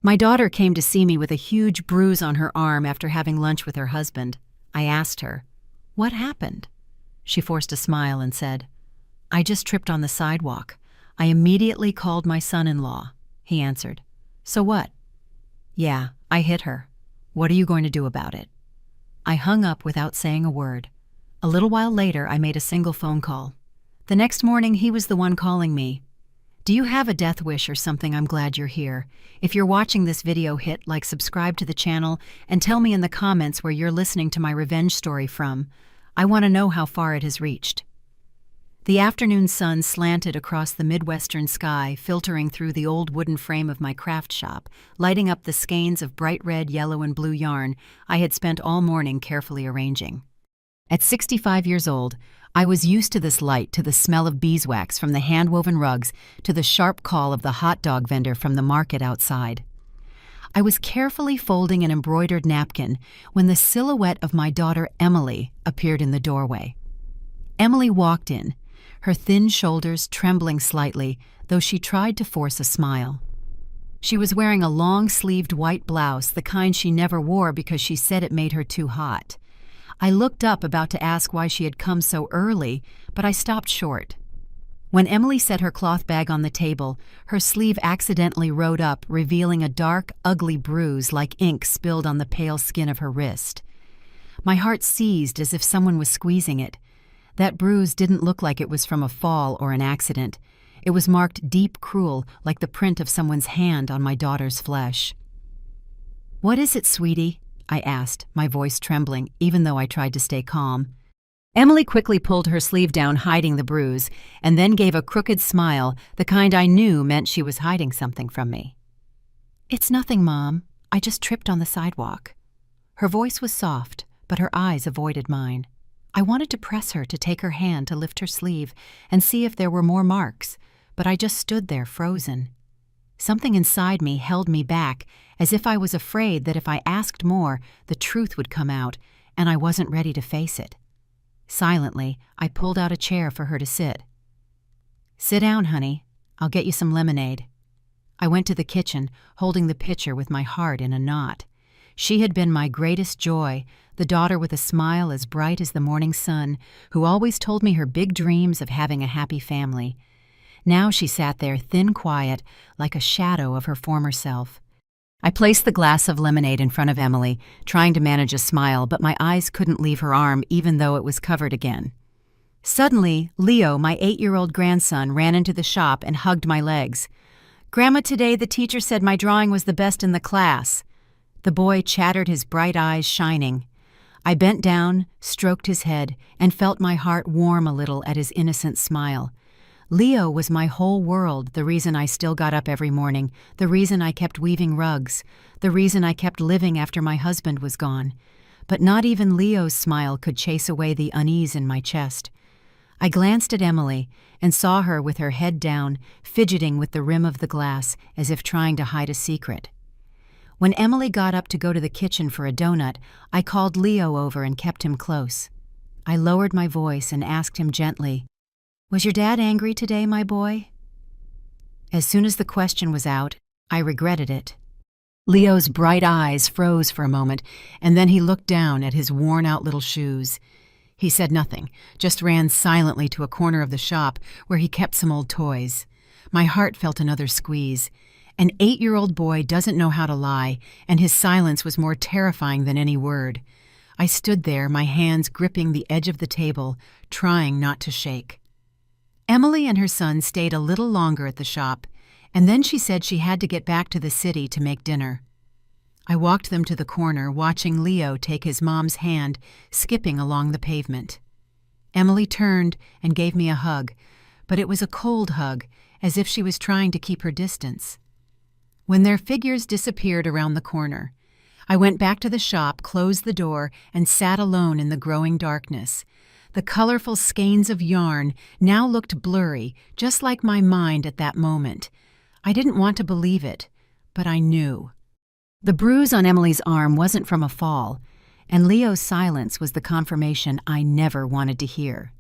My daughter came to see me with a huge bruise on her arm after having lunch with her husband. I asked her, "What happened?" She forced a smile and said, "I just tripped on the sidewalk. I immediately called my son-in-law," he answered. "So what?" "Yeah, I hit her. What are you going to do about it?" I hung up without saying a word. A little while later, I made a single phone call. The next morning, he was the one calling me. "Do you have a death wish or something? I'm glad you're here. If you're watching this video, hit like, subscribe to the channel, and tell me in the comments where you're listening to my revenge story from. I want to know how far it has reached." The afternoon sun slanted across the Midwestern sky, filtering through the old wooden frame of my craft shop, lighting up the skeins of bright red, yellow, and blue yarn I had spent all morning carefully arranging. At 65 years old, I was used to this light, to the smell of beeswax from the hand-woven rugs, to the sharp call of the hot dog vendor from the market outside. I was carefully folding an embroidered napkin when the silhouette of my daughter Emily appeared in the doorway. Emily walked in, her thin shoulders trembling slightly, though she tried to force a smile. She was wearing a long-sleeved white blouse, the kind she never wore because she said it made her too hot. I looked up, about to ask why she had come so early, but I stopped short. When Emily set her cloth bag on the table, her sleeve accidentally rode up, revealing a dark, ugly bruise like ink spilled on the pale skin of her wrist. My heart seized as if someone was squeezing it. That bruise didn't look like it was from a fall or an accident. It was marked deep, cruel, like the print of someone's hand on my daughter's flesh. "What is it, sweetie?" I asked, my voice trembling, even though I tried to stay calm. Emily quickly pulled her sleeve down, hiding the bruise, and then gave a crooked smile, the kind I knew meant she was hiding something from me. "It's nothing, Mom. I just tripped on the sidewalk." Her voice was soft, but her eyes avoided mine. I wanted to press her, to take her hand, to lift her sleeve, and see if there were more marks, but I just stood there, frozen. Something inside me held me back, as if I was afraid that if I asked more, the truth would come out, and I wasn't ready to face it. Silently, I pulled out a chair for her to sit. "Sit down, honey. I'll get you some lemonade." I went to the kitchen, holding the pitcher with my heart in a knot. She had been my greatest joy, the daughter with a smile as bright as the morning sun, who always told me her big dreams of having a happy family. Now she sat there, thin, quiet, like a shadow of her former self. I placed the glass of lemonade in front of Emily, trying to manage a smile, but my eyes couldn't leave her arm even though it was covered again. Suddenly, Leo, my 8-year-old grandson, ran into the shop and hugged my legs. "Grandma, today the teacher said my drawing was the best in the class." The boy chattered, his bright eyes shining. I bent down, stroked his head, and felt my heart warm a little at his innocent smile. Leo was my whole world, the reason I still got up every morning, the reason I kept weaving rugs, the reason I kept living after my husband was gone. But not even Leo's smile could chase away the unease in my chest. I glanced at Emily and saw her with her head down, fidgeting with the rim of the glass as if trying to hide a secret. When Emily got up to go to the kitchen for a donut, I called Leo over and kept him close. I lowered my voice and asked him gently, "Was your dad angry today, my boy?" As soon as the question was out, I regretted it. Leo's bright eyes froze for a moment, and then he looked down at his worn-out little shoes. He said nothing, just ran silently to a corner of the shop where he kept some old toys. My heart felt another squeeze. An 8-year-old boy doesn't know how to lie, and his silence was more terrifying than any word. I stood there, my hands gripping the edge of the table, trying not to shake. Emily and her son stayed a little longer at the shop, and then she said she had to get back to the city to make dinner. I walked them to the corner, watching Leo take his mom's hand, skipping along the pavement. Emily turned and gave me a hug, but it was a cold hug, as if she was trying to keep her distance. When their figures disappeared around the corner, I went back to the shop, closed the door, and sat alone in the growing darkness. The colorful skeins of yarn now looked blurry, just like my mind at that moment. I didn't want to believe it, but I knew. The bruise on Emily's arm wasn't from a fall, and Leo's silence was the confirmation I never wanted to hear.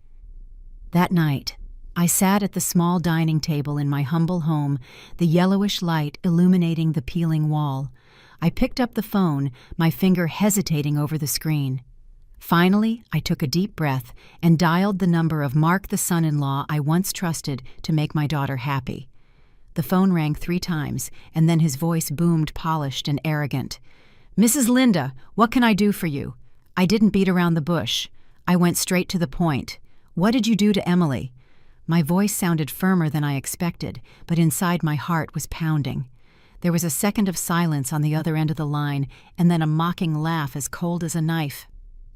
That night, I sat at the small dining table in my humble home, the yellowish light illuminating the peeling wall. I picked up the phone, my finger hesitating over the screen. Finally, I took a deep breath and dialed the number of Mark, the son-in-law I once trusted to make my daughter happy. The phone rang 3 times, and then his voice boomed, polished and arrogant. "Mrs. Linda, what can I do for you?" I didn't beat around the bush. I went straight to the point. "What did you do to Emily?" My voice sounded firmer than I expected, but inside my heart was pounding. There was a second of silence on the other end of the line, and then a mocking laugh as cold as a knife.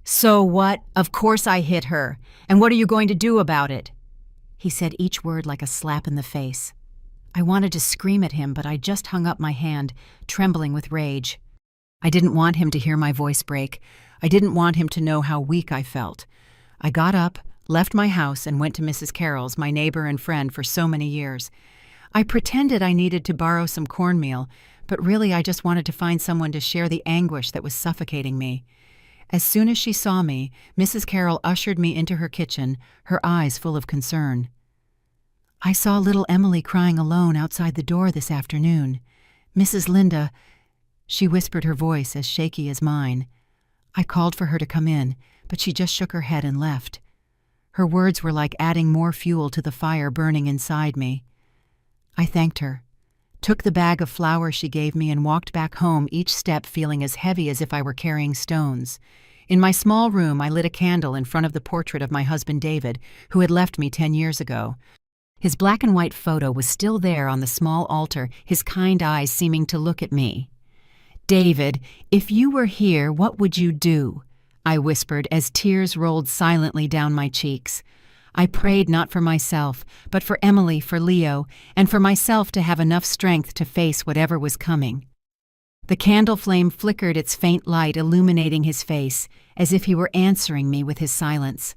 "So what? Of course I hit her. And what are you going to do about it?" He said each word like a slap in the face. I wanted to scream at him, but I just hung up my hand, trembling with rage. I didn't want him to hear my voice break. I didn't want him to know how weak I felt. I got up, left my house, and went to Mrs. Carroll's, my neighbor and friend for so many years. I pretended I needed to borrow some cornmeal, but really I just wanted to find someone to share the anguish that was suffocating me. As soon as she saw me, Mrs. Carroll ushered me into her kitchen, her eyes full of concern. "I saw little Emily crying alone outside the door this afternoon. Mrs. Linda," she whispered, her voice as shaky as mine. I called for her to come in, but she just shook her head and left. Her words were like adding more fuel to the fire burning inside me. I thanked her, took the bag of flour she gave me, and walked back home, each step feeling as heavy as if I were carrying stones. In my small room, I lit a candle in front of the portrait of my husband David, who had left me 10 years ago. His black and white photo was still there on the small altar, his kind eyes seeming to look at me. "David, if you were here, what would you do?" I whispered as tears rolled silently down my cheeks. I prayed not for myself, but for Emily, for Leo, and for myself to have enough strength to face whatever was coming. The candle flame flickered its faint light, illuminating his face, as if he were answering me with his silence.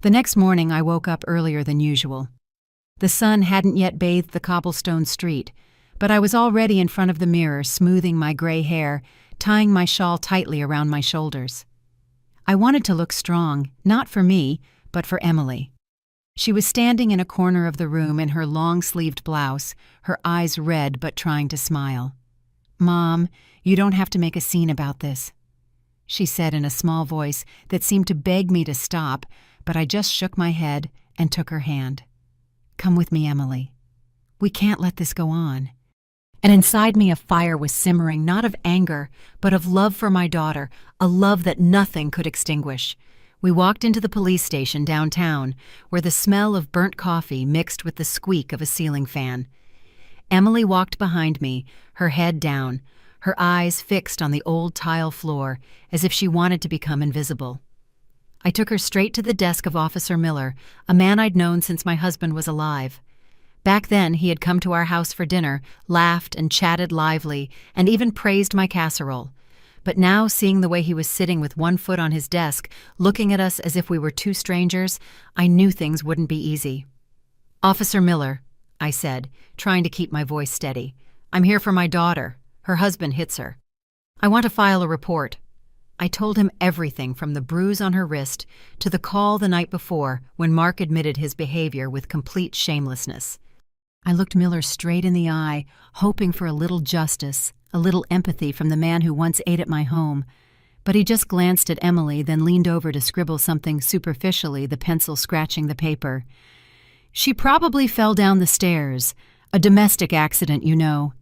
The next morning I woke up earlier than usual. The sun hadn't yet bathed the cobblestone street, but I was already in front of the mirror, smoothing my gray hair, tying my shawl tightly around my shoulders. I wanted to look strong, not for me, but for Emily. She was standing in a corner of the room in her long-sleeved blouse, her eyes red but trying to smile. "Mom, you don't have to make a scene about this," she said in a small voice that seemed to beg me to stop, but I just shook my head and took her hand. "Come with me, Emily. We can't let this go on." And inside me a fire was simmering, not of anger, but of love for my daughter, a love that nothing could extinguish. We walked into the police station downtown, where the smell of burnt coffee mixed with the squeak of a ceiling fan. Emily walked behind me, her head down, her eyes fixed on the old tile floor, as if she wanted to become invisible. I took her straight to the desk of Officer Miller, a man I'd known since my husband was alive. Back then, he had come to our house for dinner, laughed and chatted lively, and even praised my casserole. But now, seeing the way he was sitting with one foot on his desk, looking at us as if we were 2 strangers, I knew things wouldn't be easy. "Officer Miller," I said, trying to keep my voice steady. "I'm here for my daughter. Her husband hits her. I want to file a report." I told him everything from the bruise on her wrist to the call the night before when Mark admitted his behavior with complete shamelessness. I looked Miller straight in the eye, hoping for a little justice, a little empathy from the man who once ate at my home. But he just glanced at Emily, then leaned over to scribble something superficially, the pencil scratching the paper. "She probably fell down the stairs. A domestic accident, you know."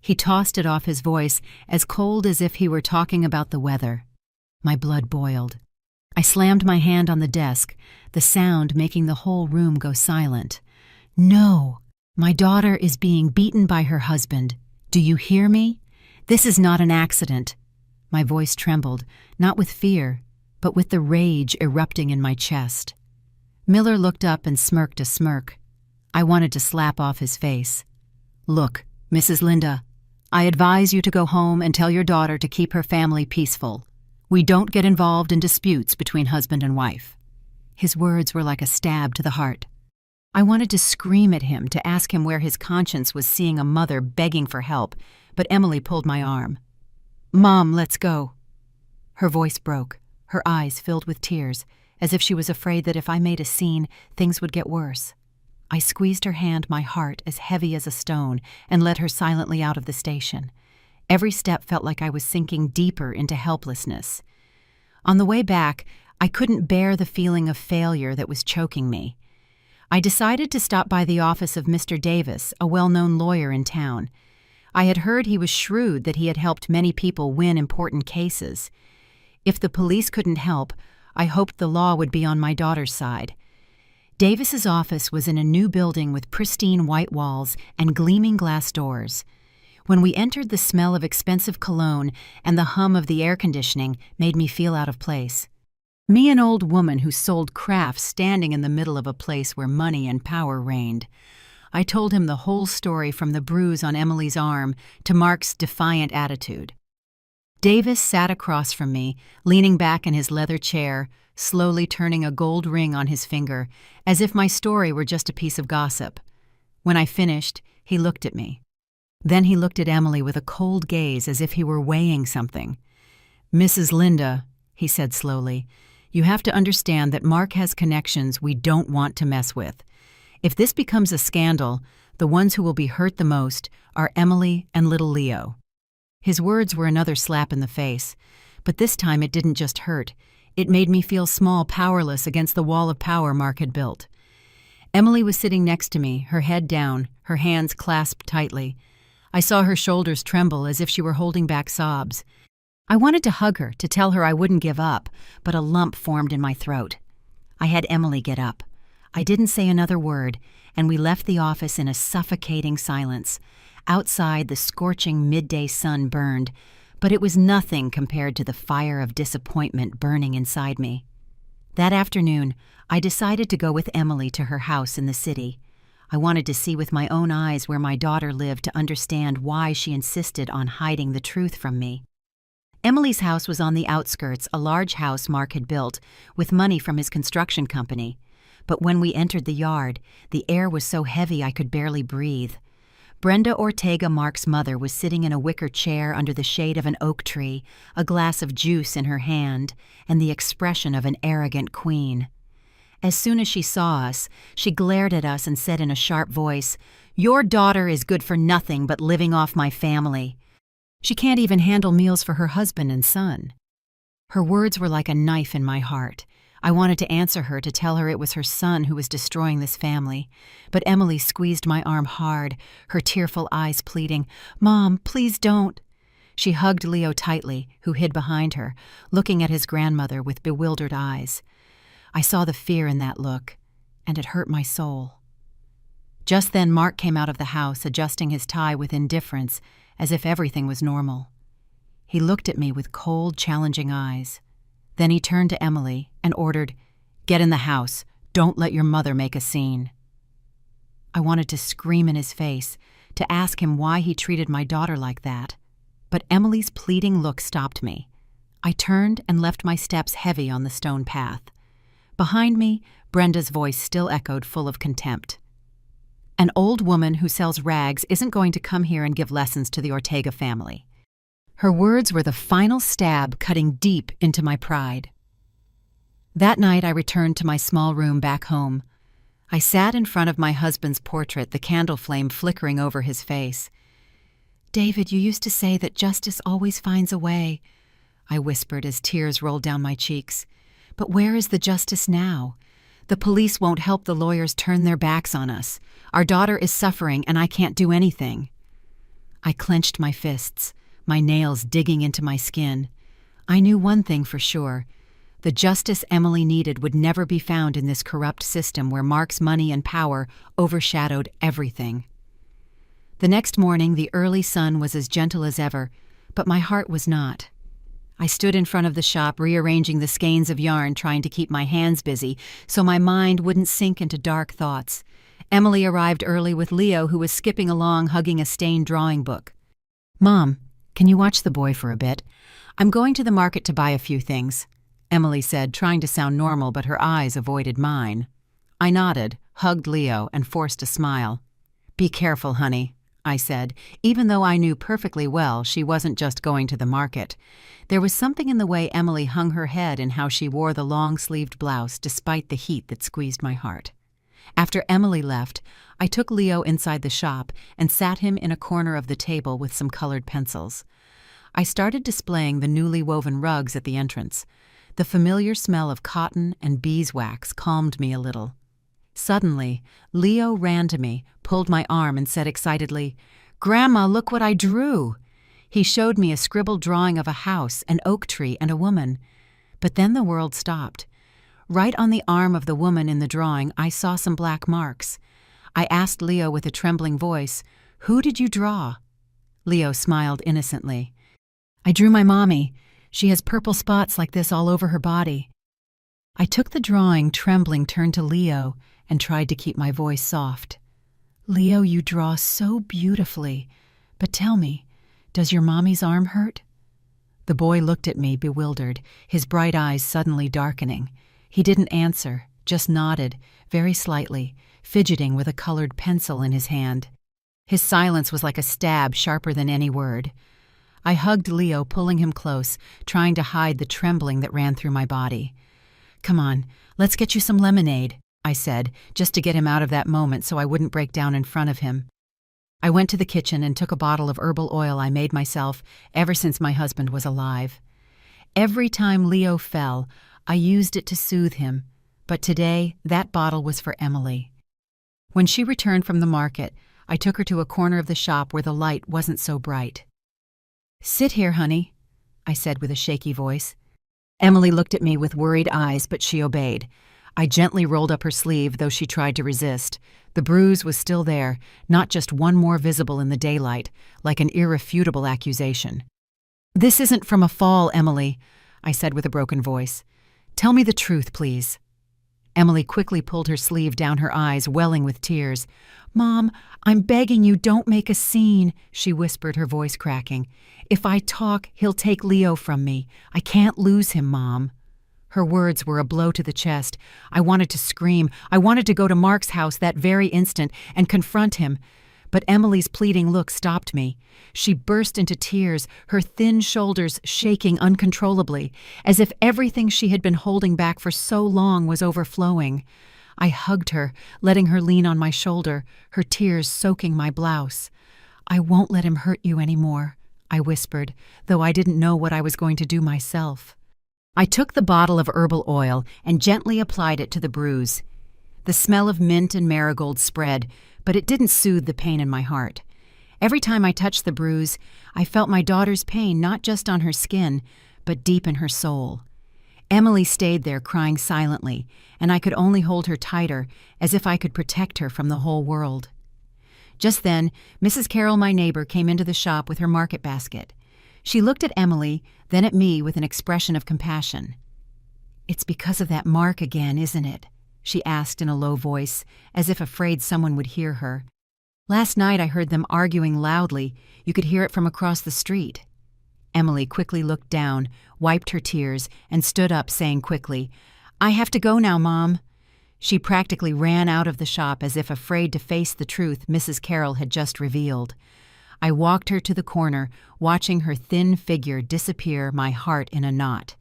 He tossed it off, his voice as cold as if he were talking about the weather. My blood boiled. I slammed my hand on the desk, the sound making the whole room go silent. "No! My daughter is being beaten by her husband. Do you hear me? This is not an accident." My voice trembled, not with fear, but with the rage erupting in my chest. Miller looked up and smirked a smirk. I wanted to slap off his face. "Look, Mrs. Linda, I advise you to go home and tell your daughter to keep her family peaceful. We don't get involved in disputes between husband and wife." His words were like a stab to the heart. I wanted to scream at him, to ask him where his conscience was seeing a mother begging for help, but Emily pulled my arm. "Mom, let's go." Her voice broke, her eyes filled with tears, as if she was afraid that if I made a scene, things would get worse. I squeezed her hand, my heart as heavy as a stone, and led her silently out of the station. Every step felt like I was sinking deeper into helplessness. On the way back, I couldn't bear the feeling of failure that was choking me. I decided to stop by the office of Mr. Davis, a well-known lawyer in town. I had heard he was shrewd, that he had helped many people win important cases. If the police couldn't help, I hoped the law would be on my daughter's side. Davis's office was in a new building with pristine white walls and gleaming glass doors. When we entered, the smell of expensive cologne and the hum of the air conditioning made me feel out of place. Me, an old woman who sold crafts, standing in the middle of a place where money and power reigned. I told him the whole story, from the bruise on Emily's arm to Mark's defiant attitude. Davis sat across from me, leaning back in his leather chair, slowly turning a gold ring on his finger, as if my story were just a piece of gossip. When I finished, he looked at me. Then he looked at Emily with a cold gaze, as if he were weighing something. "Mrs. Linda," he said slowly, "you have to understand that Mark has connections we don't want to mess with. If this becomes a scandal, the ones who will be hurt the most are Emily and little Leo." His words were another slap in the face, but this time it didn't just hurt. It made me feel small, powerless against the wall of power Mark had built. Emily was sitting next to me, her head down, her hands clasped tightly. I saw her shoulders tremble as if she were holding back sobs. I wanted to hug her, to tell her I wouldn't give up, but a lump formed in my throat. I had Emily get up. I didn't say another word, and we left the office in a suffocating silence. Outside, the scorching midday sun burned, but it was nothing compared to the fire of disappointment burning inside me. That afternoon, I decided to go with Emily to her house in the city. I wanted to see with my own eyes where my daughter lived, to understand why she insisted on hiding the truth from me. Emily's house was on the outskirts, a large house Mark had built with money from his construction company. But when we entered the yard, the air was so heavy I could barely breathe. Brenda Ortega, Mark's mother, was sitting in a wicker chair under the shade of an oak tree, a glass of juice in her hand, and the expression of an arrogant queen. As soon as she saw us, she glared at us and said in a sharp voice, "Your daughter is good for nothing but living off my family. She can't even handle meals for her husband and son." Her words were like a knife in my heart. I wanted to answer her, to tell her it was her son who was destroying this family. But Emily squeezed my arm hard, her tearful eyes pleading, "Mom, please don't." She hugged Leo tightly, who hid behind her, looking at his grandmother with bewildered eyes. I saw the fear in that look, and it hurt my soul. Just then Mark came out of the house, adjusting his tie with indifference, as if everything was normal. He looked at me with cold, challenging eyes. Then he turned to Emily and ordered, "Get in the house. Don't let your mother make a scene." I wanted to scream in his face, to ask him why he treated my daughter like that. But Emily's pleading look stopped me. I turned and left my steps heavy on the stone path. Behind me, Brenda's voice still echoed, full of contempt. "An old woman who sells rags isn't going to come here and give lessons to the Ortega family." Her words were the final stab, cutting deep into my pride. That night I returned to my small room back home. I sat in front of my husband's portrait, the candle flame flickering over his face. "David, you used to say that justice always finds a way," I whispered as tears rolled down my cheeks. "But where is the justice now? The police won't help the lawyers turn their backs on us. Our daughter is suffering and I can't do anything." I clenched my fists, my nails digging into my skin. I knew one thing for sure. The justice Emily needed would never be found in this corrupt system where Mark's money and power overshadowed everything. The next morning, the early sun was as gentle as ever, but my heart was not. I stood in front of the shop, rearranging the skeins of yarn, trying to keep my hands busy so my mind wouldn't sink into dark thoughts. Emily arrived early with Leo, who was skipping along, hugging a stained drawing book. "Mom, can you watch the boy for a bit? I'm going to the market to buy a few things," Emily said, trying to sound normal, but her eyes avoided mine. I nodded, hugged Leo, and forced a smile. "Be careful, honey," I said, even though I knew perfectly well she wasn't just going to the market. There was something in the way Emily hung her head and how she wore the long-sleeved blouse despite the heat that squeezed my heart. After Emily left, I took Leo inside the shop and sat him in a corner of the table with some colored pencils. I started displaying the newly woven rugs at the entrance. The familiar smell of cotton and beeswax calmed me a little. Suddenly, Leo ran to me, pulled my arm, and said excitedly, "Grandma, look what I drew!" He showed me a scribbled drawing of a house, an oak tree, and a woman. But then the world stopped. Right on the arm of the woman in the drawing, I saw some black marks. I asked Leo with a trembling voice, "Who did you draw?" Leo smiled innocently. "I drew my mommy. She has purple spots like this all over her body." I took the drawing, trembling, turned to Leo, and tried to keep my voice soft. "Leo, you draw so beautifully. But tell me, does your mommy's arm hurt?" The boy looked at me, bewildered, his bright eyes suddenly darkening. He didn't answer, just nodded, very slightly, fidgeting with a colored pencil in his hand. His silence was like a stab sharper than any word. I hugged Leo, pulling him close, trying to hide the trembling that ran through my body. "Come on, let's get you some lemonade," I said, just to get him out of that moment so I wouldn't break down in front of him. I went to the kitchen and took a bottle of herbal oil I made myself ever since my husband was alive. Every time Leo fell, I used it to soothe him, but today that bottle was for Emily. When she returned from the market, I took her to a corner of the shop where the light wasn't so bright. "Sit here, honey," I said with a shaky voice. Emily looked at me with worried eyes, but she obeyed. I gently rolled up her sleeve, though she tried to resist. The bruise was still there, not just one more visible in the daylight, like an irrefutable accusation. "This isn't from a fall, Emily," I said with a broken voice. "Tell me the truth, please." Emily quickly pulled her sleeve down, her eyes welling with tears. "Mom, I'm begging you, don't make a scene," she whispered, her voice cracking. "If I talk, he'll take Leo from me. I can't lose him, Mom." Her words were a blow to the chest. I wanted to scream. I wanted to go to Mark's house that very instant and confront him. But Emily's pleading look stopped me. She burst into tears, her thin shoulders shaking uncontrollably, as if everything she had been holding back for so long was overflowing. I hugged her, letting her lean on my shoulder, her tears soaking my blouse. "I won't let him hurt you anymore," I whispered, though I didn't know what I was going to do myself. I took the bottle of herbal oil and gently applied it to the bruise. The smell of mint and marigold spread, but it didn't soothe the pain in my heart. Every time I touched the bruise, I felt my daughter's pain not just on her skin, but deep in her soul. Emily stayed there crying silently, and I could only hold her tighter, as if I could protect her from the whole world. Just then, Mrs. Carroll, my neighbor, came into the shop with her market basket. She looked at Emily, then at me with an expression of compassion. "It's because of that Mark again, isn't it?" she asked in a low voice, as if afraid someone would hear her. "Last night I heard them arguing loudly. You could hear it from across the street." Emily quickly looked down, wiped her tears, and stood up, saying quickly, "I have to go now, Mom." She practically ran out of the shop as if afraid to face the truth Mrs. Carroll had just revealed. I walked her to the corner, watching her thin figure disappear, my heart in a knot.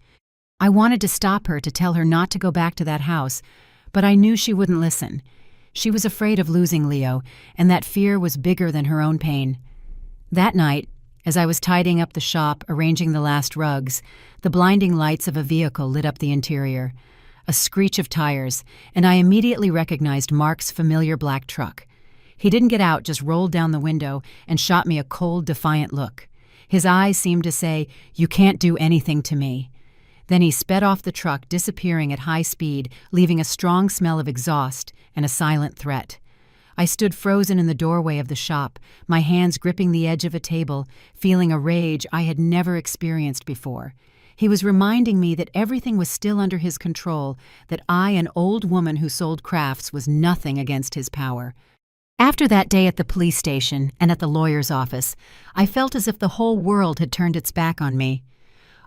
I wanted to stop her, to tell her not to go back to that house, but I knew she wouldn't listen. She was afraid of losing Leo, and that fear was bigger than her own pain. That night, as I was tidying up the shop, arranging the last rugs, the blinding lights of a vehicle lit up the interior. A screech of tires, and I immediately recognized Mark's familiar black truck. He didn't get out, just rolled down the window and shot me a cold, defiant look. His eyes seemed to say, "You can't do anything to me." Then he sped off the truck, disappearing at high speed, leaving a strong smell of exhaust and a silent threat. I stood frozen in the doorway of the shop, my hands gripping the edge of a table, feeling a rage I had never experienced before. He was reminding me that everything was still under his control, that I, an old woman who sold crafts, was nothing against his power. After that day at the police station and at the lawyer's office, I felt as if the whole world had turned its back on me.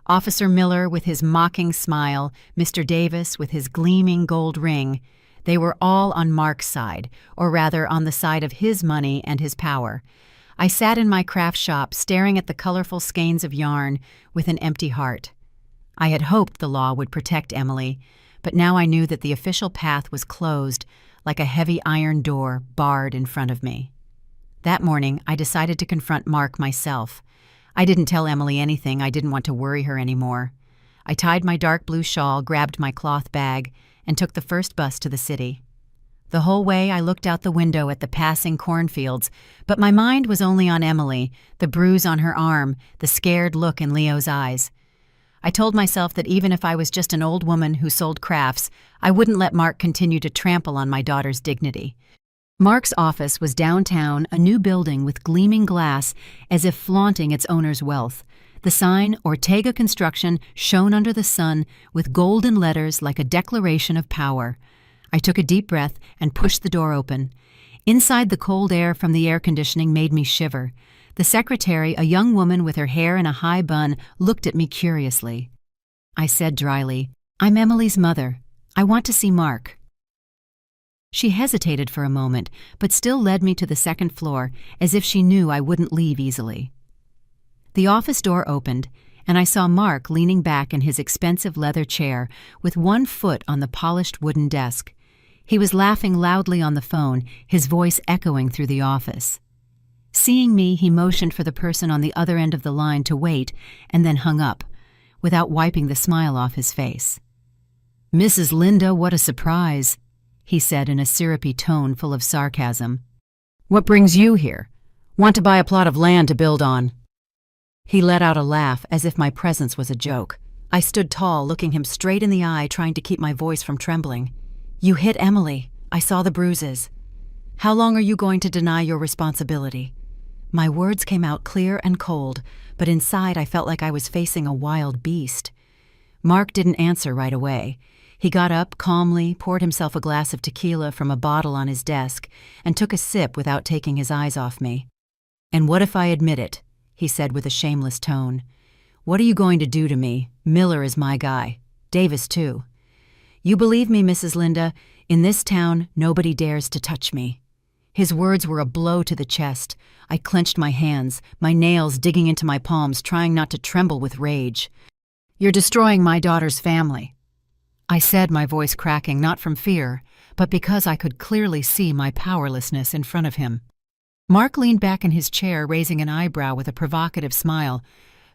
Officer Miller with his mocking smile, Mr. Davis with his gleaming gold ring, they were all on Mark's side, or rather on the side of his money and his power. I sat in my craft shop staring at the colorful skeins of yarn with an empty heart. I had hoped the law would protect Emily, but now I knew that the official path was closed, like a heavy iron door barred in front of me. That morning, I decided to confront Mark myself. I didn't tell Emily anything. I didn't want to worry her anymore. I tied my dark blue shawl, grabbed my cloth bag, and took the first bus to the city. The whole way I looked out the window at the passing cornfields, but my mind was only on Emily, the bruise on her arm, the scared look in Leo's eyes. I told myself that even if I was just an old woman who sold crafts, I wouldn't let Mark continue to trample on my daughter's dignity. Mark's office was downtown, a new building with gleaming glass as if flaunting its owner's wealth. The sign, Ortega Construction, shone under the sun with golden letters like a declaration of power. I took a deep breath and pushed the door open. Inside, the cold air from the air conditioning made me shiver. The secretary, a young woman with her hair in a high bun, looked at me curiously. I said dryly, "I'm Emily's mother. I want to see Mark." She hesitated for a moment, but still led me to the second floor, as if she knew I wouldn't leave easily. The office door opened, and I saw Mark leaning back in his expensive leather chair with one foot on the polished wooden desk. He was laughing loudly on the phone, his voice echoing through the office. Seeing me, he motioned for the person on the other end of the line to wait and then hung up, without wiping the smile off his face. "Mrs. Linda, what a surprise," he said in a syrupy tone full of sarcasm. "What brings you here? Want to buy a plot of land to build on?" He let out a laugh as if my presence was a joke. I stood tall, looking him straight in the eye, trying to keep my voice from trembling. "You hit Emily. I saw the bruises. How long are you going to deny your responsibility?" My words came out clear and cold, but inside I felt like I was facing a wild beast. Mark didn't answer right away. He got up calmly, poured himself a glass of tequila from a bottle on his desk, and took a sip without taking his eyes off me. "And what if I admit it?" he said with a shameless tone. "What are you going to do to me? Miller is my guy. Davis, too. You believe me, Mrs. Linda, in this town, nobody dares to touch me." His words were a blow to the chest. I clenched my hands, my nails digging into my palms, trying not to tremble with rage. "You're destroying my daughter's family," I said, my voice cracking, not from fear, but because I could clearly see my powerlessness in front of him. Mark leaned back in his chair, raising an eyebrow with a provocative smile.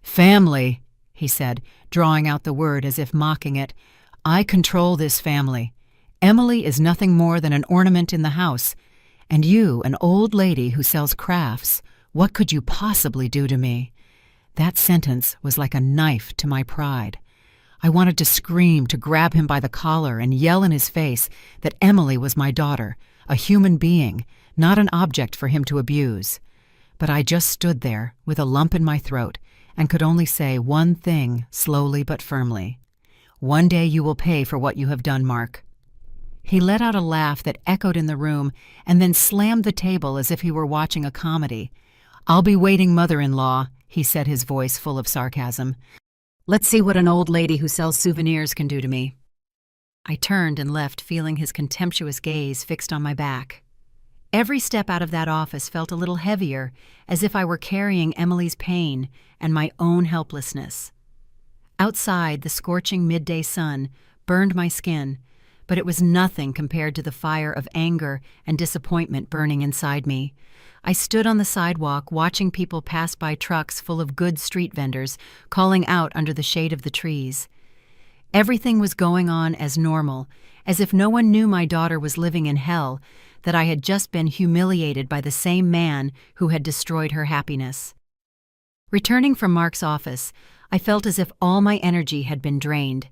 "Family," he said, drawing out the word as if mocking it. "I control this family. Emily is nothing more than an ornament in the house. And you, an old lady who sells crafts, what could you possibly do to me?" That sentence was like a knife to my pride. I wanted to scream, to grab him by the collar and yell in his face that Emily was my daughter, a human being, not an object for him to abuse. But I just stood there with a lump in my throat and could only say one thing slowly but firmly. "One day you will pay for what you have done, Mark." He let out a laugh that echoed in the room and then slammed the table as if he were watching a comedy. "I'll be waiting, mother-in-law," he said, his voice full of sarcasm. "Let's see what an old lady who sells souvenirs can do to me." I turned and left, feeling his contemptuous gaze fixed on my back. Every step out of that office felt a little heavier, as if I were carrying Emily's pain and my own helplessness. Outside, the scorching midday sun burned my skin, but it was nothing compared to the fire of anger and disappointment burning inside me. I stood on the sidewalk watching people pass by trucks full of good street vendors, calling out under the shade of the trees. Everything was going on as normal, as if no one knew my daughter was living in hell, that I had just been humiliated by the same man who had destroyed her happiness. Returning from Mark's office, I felt as if all my energy had been drained.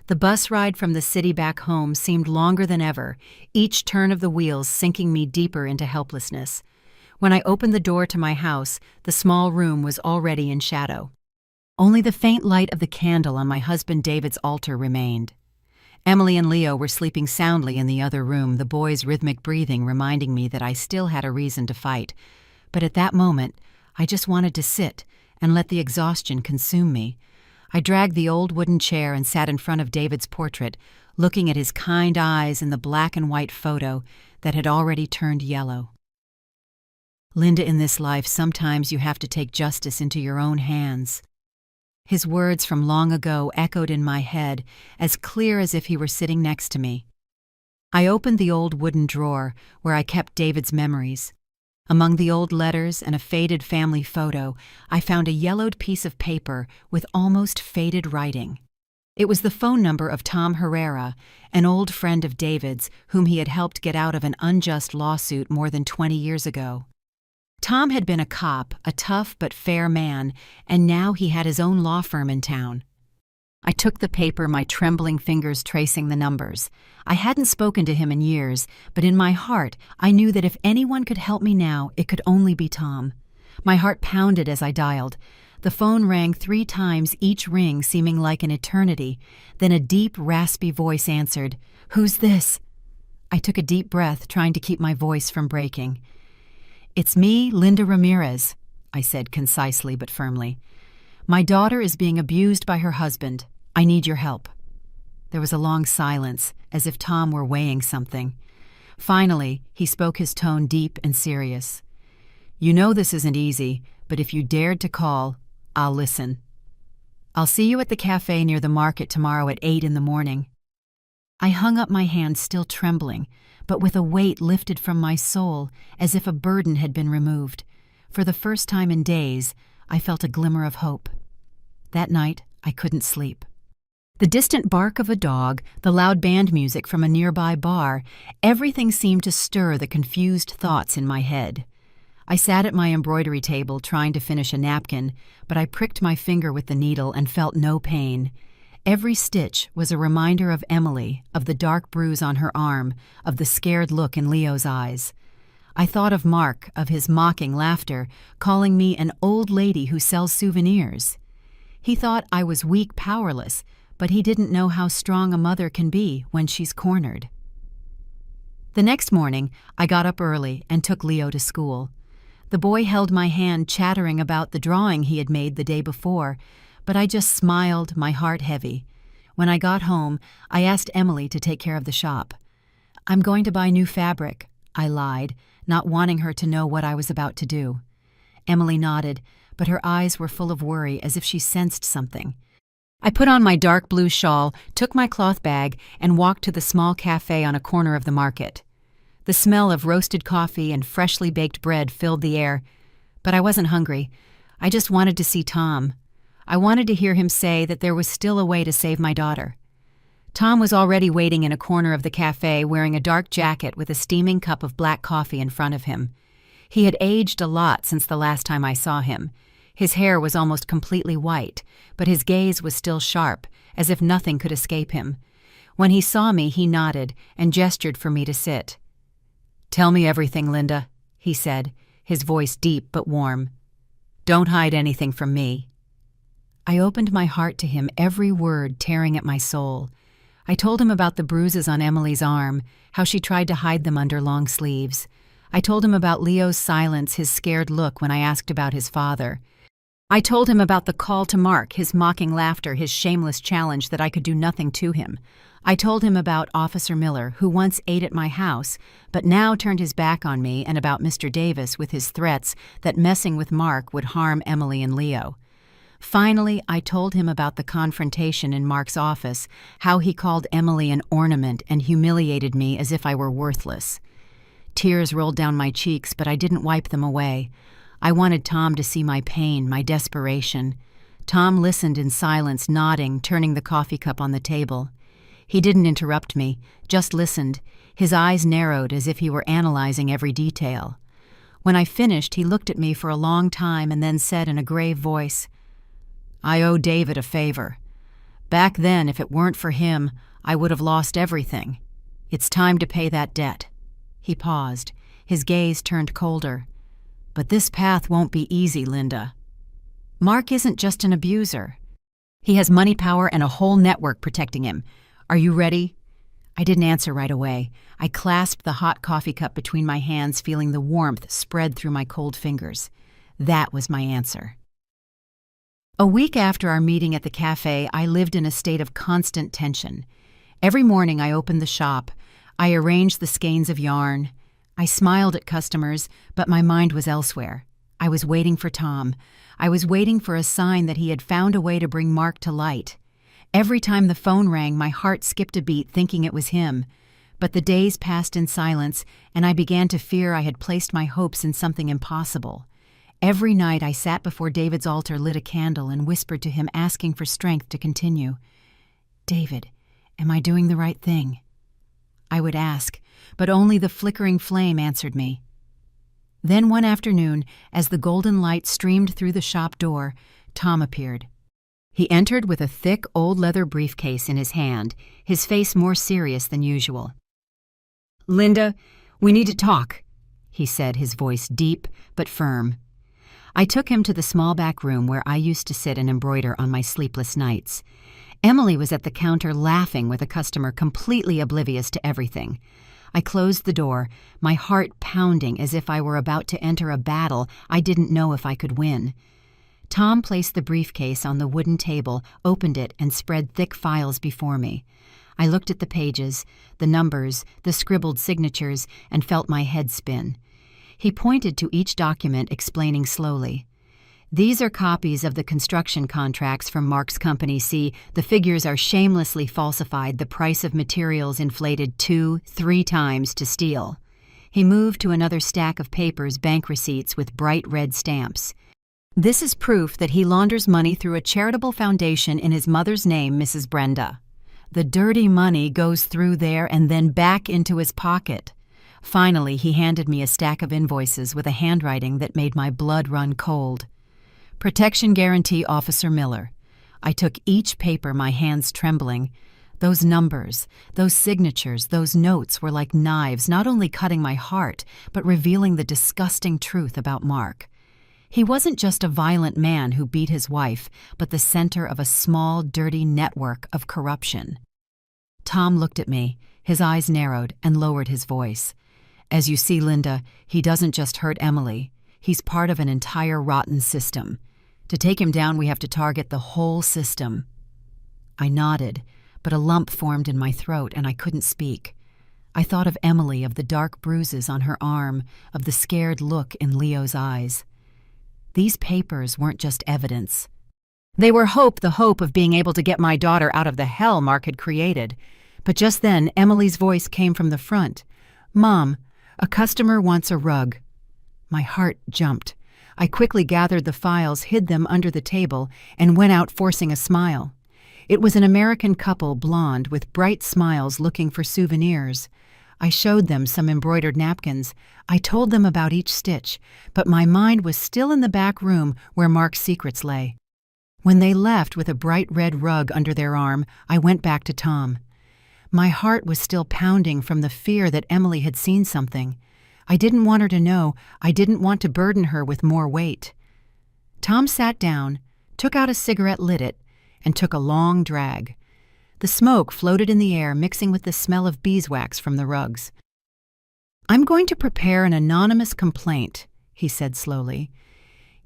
The bus ride from the city back home seemed longer than ever, each turn of the wheels sinking me deeper into helplessness. When I opened the door to my house, the small room was already in shadow. Only the faint light of the candle on my husband David's altar remained. Emily and Leo were sleeping soundly in the other room, the boys' rhythmic breathing reminding me that I still had a reason to fight. But at that moment, I just wanted to sit and let the exhaustion consume me. I dragged the old wooden chair and sat in front of David's portrait, looking at his kind eyes in the black and white photo that had already turned yellow. "Linda, in this life, sometimes you have to take justice into your own hands." His words from long ago echoed in my head, as clear as if he were sitting next to me. I opened the old wooden drawer where I kept David's memories. Among the old letters and a faded family photo, I found a yellowed piece of paper with almost faded writing. It was the phone number of Tom Herrera, an old friend of David's whom he had helped get out of an unjust lawsuit more than 20 years ago. Tom had been a cop, a tough but fair man, and now he had his own law firm in town. I took the paper, my trembling fingers tracing the numbers. I hadn't spoken to him in years, but in my heart I knew that if anyone could help me now, it could only be Tom. My heart pounded as I dialed. The phone rang 3 times, each ring seeming like an eternity. Then a deep, raspy voice answered. "Who's this?" I took a deep breath, trying to keep my voice from breaking. "It's me, Linda Ramirez," I said concisely but firmly. "My daughter is being abused by her husband. I need your help." There was a long silence, as if Tom were weighing something. Finally, he spoke, his tone deep and serious. "You know this isn't easy, but if you dared to call, I'll listen. I'll see you at the cafe near the market tomorrow at 8 in the morning." I hung up my hand, still trembling, but with a weight lifted from my soul, as if a burden had been removed. For the first time in days, I felt a glimmer of hope. That night, I couldn't sleep. The distant bark of a dog, the loud band music from a nearby bar, everything seemed to stir the confused thoughts in my head. I sat at my embroidery table trying to finish a napkin, but I pricked my finger with the needle and felt no pain. Every stitch was a reminder of Emily, of the dark bruise on her arm, of the scared look in Leo's eyes. I thought of Mark, of his mocking laughter, calling me an old lady who sells souvenirs. He thought I was weak, powerless, but he didn't know how strong a mother can be when she's cornered. The next morning, I got up early and took Leo to school. The boy held my hand, chattering about the drawing he had made the day before, but I just smiled, my heart heavy. When I got home, I asked Emily to take care of the shop. "I'm going to buy new fabric," I lied, not wanting her to know what I was about to do. Emily nodded, but her eyes were full of worry, as if she sensed something. I put on my dark blue shawl, took my cloth bag, and walked to the small cafe on a corner of the market. The smell of roasted coffee and freshly baked bread filled the air, but I wasn't hungry. I just wanted to see Tom. I wanted to hear him say that there was still a way to save my daughter. Tom was already waiting in a corner of the cafe, wearing a dark jacket with a steaming cup of black coffee in front of him. He had aged a lot since the last time I saw him. His hair was almost completely white, but his gaze was still sharp, as if nothing could escape him. When he saw me, he nodded and gestured for me to sit. "Tell me everything, Linda," he said, his voice deep but warm. "Don't hide anything from me." I opened my heart to him, every word tearing at my soul. I told him about the bruises on Emily's arm, how she tried to hide them under long sleeves. I told him about Leo's silence, his scared look when I asked about his father. I told him about the call to Mark, his mocking laughter, his shameless challenge that I could do nothing to him. I told him about Officer Miller, who once ate at my house, but now turned his back on me, and about Mr. Davis with his threats that messing with Mark would harm Emily and Leo. Finally, I told him about the confrontation in Mark's office, how he called Emily an ornament and humiliated me as if I were worthless. Tears rolled down my cheeks, but I didn't wipe them away. I wanted Tom to see my pain, my desperation. Tom listened in silence, nodding, turning the coffee cup on the table. He didn't interrupt me, just listened. His eyes narrowed as if he were analyzing every detail. When I finished, he looked at me for a long time and then said in a grave voice, "I owe David a favor. Back then, if it weren't for him, I would have lost everything. It's time to pay that debt." He paused. His gaze turned colder. "But this path won't be easy, Linda. Mark isn't just an abuser. He has money, power, and a whole network protecting him. Are you ready?" I didn't answer right away. I clasped the hot coffee cup between my hands, feeling the warmth spread through my cold fingers. That was my answer. A week after our meeting at the cafe, I lived in a state of constant tension. Every morning I opened the shop. I arranged the skeins of yarn. I smiled at customers, but my mind was elsewhere. I was waiting for Tom. I was waiting for a sign that he had found a way to bring Mark to light. Every time the phone rang, my heart skipped a beat thinking it was him. But the days passed in silence, and I began to fear I had placed my hopes in something impossible. Every night I sat before David's altar, lit a candle, and whispered to him, asking for strength to continue. "David, am I doing the right thing?" I would ask, but only the flickering flame answered me. Then one afternoon, as the golden light streamed through the shop door, Tom appeared. He entered with a thick, old leather briefcase in his hand, his face more serious than usual. "Linda, we need to talk," he said, his voice deep but firm. I took him to the small back room where I used to sit and embroider on my sleepless nights. Emily was at the counter laughing with a customer completely oblivious to everything. I closed the door, my heart pounding as if I were about to enter a battle I didn't know if I could win. Tom placed the briefcase on the wooden table, opened it, and spread thick files before me. I looked at the pages, the numbers, the scribbled signatures, and felt my head spin. He pointed to each document, explaining slowly. "These are copies of the construction contracts from Mark's company. See, the figures are shamelessly falsified, the price of materials inflated 2-3 times to steal." He moved to another stack of papers, bank receipts with bright red stamps. "This is proof that he launders money through a charitable foundation in his mother's name, Mrs. Brenda. The dirty money goes through there and then back into his pocket." Finally, he handed me a stack of invoices with a handwriting that made my blood run cold. "Protection Guarantee, Officer Miller." I took each paper, my hands trembling. Those numbers, those signatures, those notes were like knives, not only cutting my heart, but revealing the disgusting truth about Mark. He wasn't just a violent man who beat his wife, but the center of a small, dirty network of corruption. Tom looked at me. His eyes narrowed and lowered his voice. "As you see, Linda, he doesn't just hurt Emily. He's part of an entire rotten system. To take him down, we have to target the whole system." I nodded, but a lump formed in my throat and I couldn't speak. I thought of Emily, of the dark bruises on her arm, of the scared look in Leo's eyes. These papers weren't just evidence. They were hope, the hope of being able to get my daughter out of the hell Mark had created. But just then, Emily's voice came from the front. "Mom, a customer wants a rug." My heart jumped. I quickly gathered the files, hid them under the table, and went out forcing a smile. It was an American couple, blonde, with bright smiles, looking for souvenirs. I showed them some embroidered napkins. I told them about each stitch, but my mind was still in the back room where Mark's secrets lay. When they left with a bright red rug under their arm, I went back to Tom. My heart was still pounding from the fear that Emily had seen something. I didn't want her to know. I didn't want to burden her with more weight. Tom sat down, took out a cigarette, lit it, and took a long drag. The smoke floated in the air, mixing with the smell of beeswax from the rugs. "I'm going to prepare an anonymous complaint," he said slowly.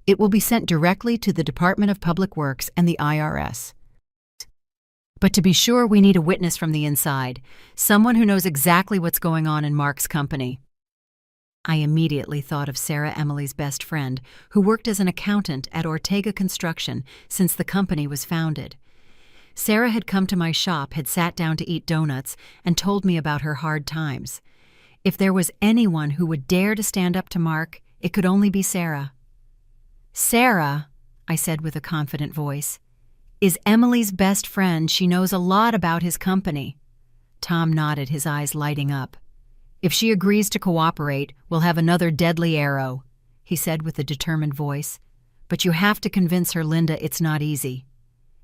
"It will be sent directly to the Department of Public Works and the IRS. But to be sure, we need a witness from the inside, someone who knows exactly what's going on in Mark's company." I immediately thought of Sarah, Emily's best friend, who worked as an accountant at Ortega Construction since the company was founded. Sarah had come to my shop, had sat down to eat donuts, and told me about her hard times. If there was anyone who would dare to stand up to Mark, it could only be Sarah. "Sarah," I said with a confident voice, "is Emily's best friend. She knows a lot about his company." Tom nodded, his eyes lighting up. "If she agrees to cooperate, we'll have another deadly arrow," he said with a determined voice. "But you have to convince her, Linda. It's not easy.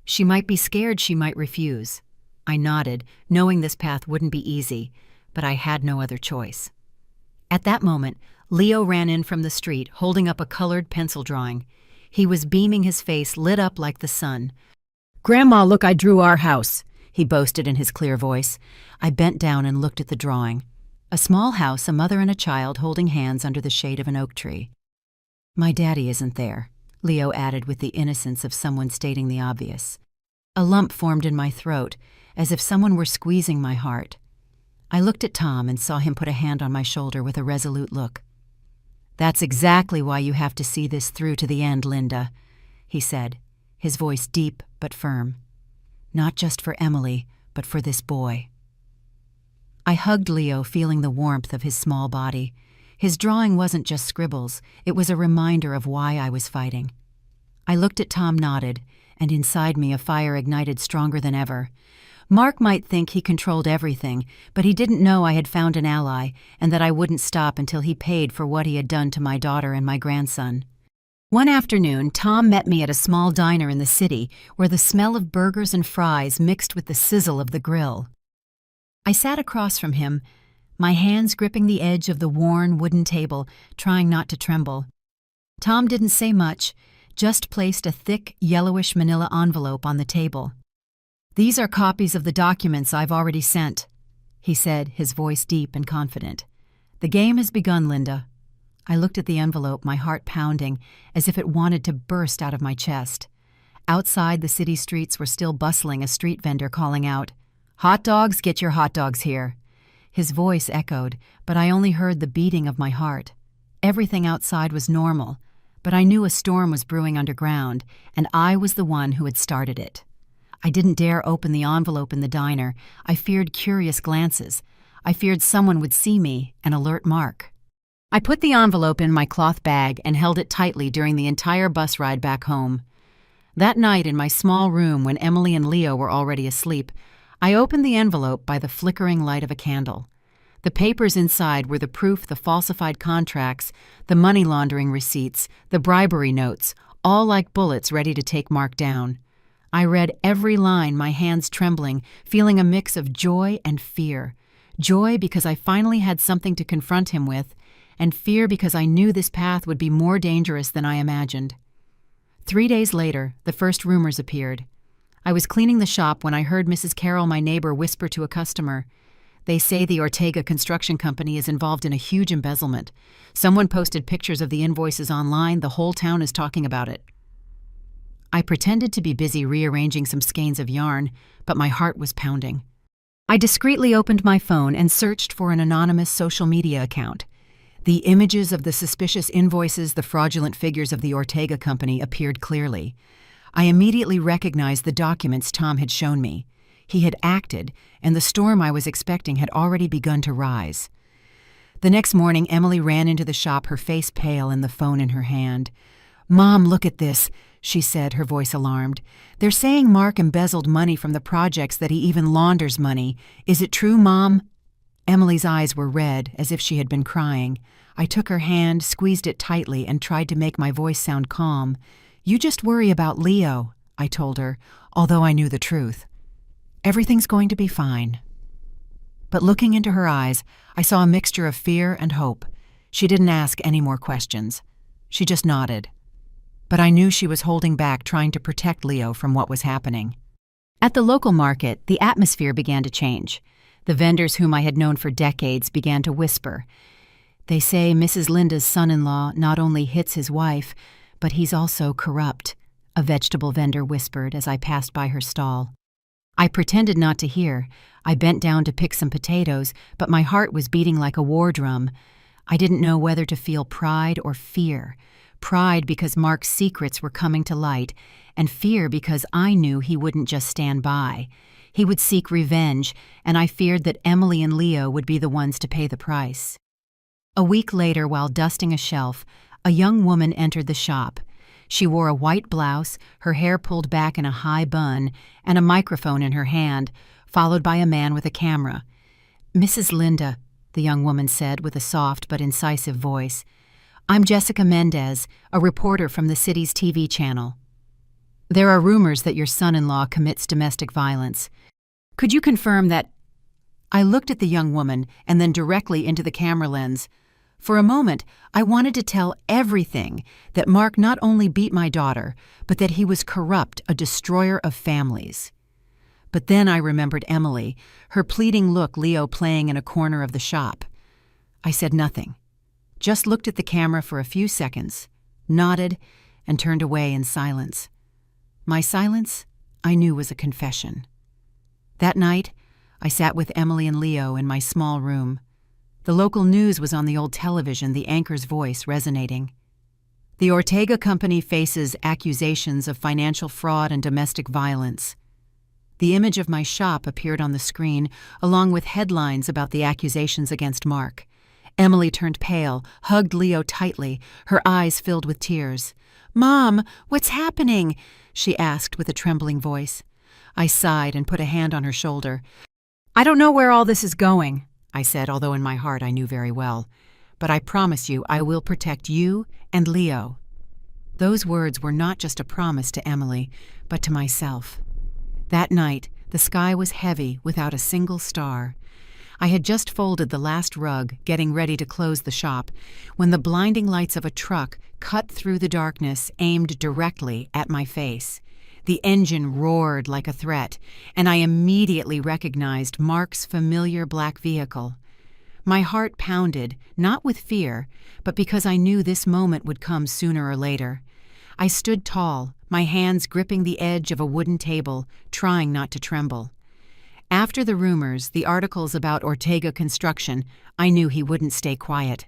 She might be scared, she might refuse." I nodded, knowing this path wouldn't be easy, but I had no other choice. At that moment, Leo ran in from the street, holding up a colored pencil drawing. He was beaming, his face lit up like the sun. "Grandma, look, I drew our house," he boasted in his clear voice. I bent down and looked at the drawing. A small house, a mother and a child holding hands under the shade of an oak tree. "My daddy isn't there," Leo added with the innocence of someone stating the obvious. A lump formed in my throat, as if someone were squeezing my heart. I looked at Tom and saw him put a hand on my shoulder with a resolute look. "That's exactly why you have to see this through to the end, Linda," he said, his voice deep but firm. "Not just for Emily, but for this boy." I hugged Leo, feeling the warmth of his small body. His drawing wasn't just scribbles, it was a reminder of why I was fighting. I looked at Tom, nodded, and inside me a fire ignited stronger than ever. Mark might think he controlled everything, but he didn't know I had found an ally and that I wouldn't stop until he paid for what he had done to my daughter and my grandson. One afternoon, Tom met me at a small diner in the city where the smell of burgers and fries mixed with the sizzle of the grill. I sat across from him, my hands gripping the edge of the worn wooden table, trying not to tremble. Tom didn't say much, just placed a thick, yellowish manila envelope on the table. "These are copies of the documents I've already sent," he said, his voice deep and confident. "The game has begun, Linda." I looked at the envelope, my heart pounding, as if it wanted to burst out of my chest. Outside, the city streets were still bustling, a street vendor calling out, "Hot dogs, get your hot dogs here." His voice echoed, but I only heard the beating of my heart. Everything outside was normal, but I knew a storm was brewing underground, and I was the one who had started it. I didn't dare open the envelope in the diner. I feared curious glances. I feared someone would see me and alert Mark. I put the envelope in my cloth bag and held it tightly during the entire bus ride back home. That night in my small room, when Emily and Leo were already asleep, I opened the envelope by the flickering light of a candle. The papers inside were the proof, the falsified contracts, the money laundering receipts, the bribery notes, all like bullets ready to take Mark down. I read every line, my hands trembling, feeling a mix of joy and fear. Joy because I finally had something to confront him with, and fear because I knew this path would be more dangerous than I imagined. 3 days later, the first rumors appeared. I was cleaning the shop when I heard Mrs. Carroll, my neighbor, whisper to a customer, "They say the Ortega Construction Company is involved in a huge embezzlement. Someone posted pictures of the invoices online. The whole town is talking about it." I pretended to be busy rearranging some skeins of yarn, but my heart was pounding. I discreetly opened my phone and searched for an anonymous social media account. The images of the suspicious invoices, the fraudulent figures of the Ortega Company appeared clearly. I immediately recognized the documents Tom had shown me. He had acted, and the storm I was expecting had already begun to rise. The next morning, Emily ran into the shop, her face pale and the phone in her hand. "Mom, look at this," she said, her voice alarmed. "They're saying Mark embezzled money from the projects, that he even launders money. Is it true, Mom?" Emily's eyes were red, as if she had been crying. I took her hand, squeezed it tightly, and tried to make my voice sound calm. "You just worry about Leo," I told her, although I knew the truth. "Everything's going to be fine." But looking into her eyes, I saw a mixture of fear and hope. She didn't ask any more questions. She just nodded. But I knew she was holding back, trying to protect Leo from what was happening. At the local market, the atmosphere began to change. The vendors whom I had known for decades began to whisper. "They say Mrs. Linda's son-in-law not only hits his wife, but he's also corrupt," a vegetable vendor whispered as I passed by her stall. I pretended not to hear. I bent down to pick some potatoes, but my heart was beating like a war drum. I didn't know whether to feel pride or fear. Pride because Mark's secrets were coming to light, and fear because I knew he wouldn't just stand by. He would seek revenge, and I feared that Emily and Leo would be the ones to pay the price. A week later, while dusting a shelf, a young woman entered the shop. She wore a white blouse, her hair pulled back in a high bun, and a microphone in her hand, followed by a man with a camera. "Mrs. Linda," the young woman said with a soft but incisive voice. "I'm Jessica Mendez, a reporter from the city's TV channel. There are rumors that your son-in-law commits domestic violence. Could you confirm that—" I looked at the young woman and then directly into the camera lens. For a moment, I wanted to tell everything, that Mark not only beat my daughter, but that he was corrupt, a destroyer of families. But then I remembered Emily, her pleading look, Leo playing in a corner of the shop. I said nothing, just looked at the camera for a few seconds, nodded, and turned away in silence. My silence, I knew, was a confession. That night, I sat with Emily and Leo in my small room. The local news was on the old television, the anchor's voice resonating. The Ortega Company faces accusations of financial fraud and domestic violence. The image of my shop appeared on the screen, along with headlines about the accusations against Mark. Emily turned pale, hugged Leo tightly, her eyes filled with tears. "Mom, what's happening?" she asked with a trembling voice. I sighed and put a hand on her shoulder. "I don't know where all this is going," I said, although in my heart I knew very well. "But I promise you I will protect you and Leo." Those words were not just a promise to Emily, but to myself. That night, the sky was heavy without a single star. I had just folded the last rug, getting ready to close the shop, when the blinding lights of a truck cut through the darkness, aimed directly at my face. The engine roared like a threat, and I immediately recognized Mark's familiar black vehicle. My heart pounded, not with fear, but because I knew this moment would come sooner or later. I stood tall, my hands gripping the edge of a wooden table, trying not to tremble. After the rumors, the articles about Ortega Construction, I knew he wouldn't stay quiet.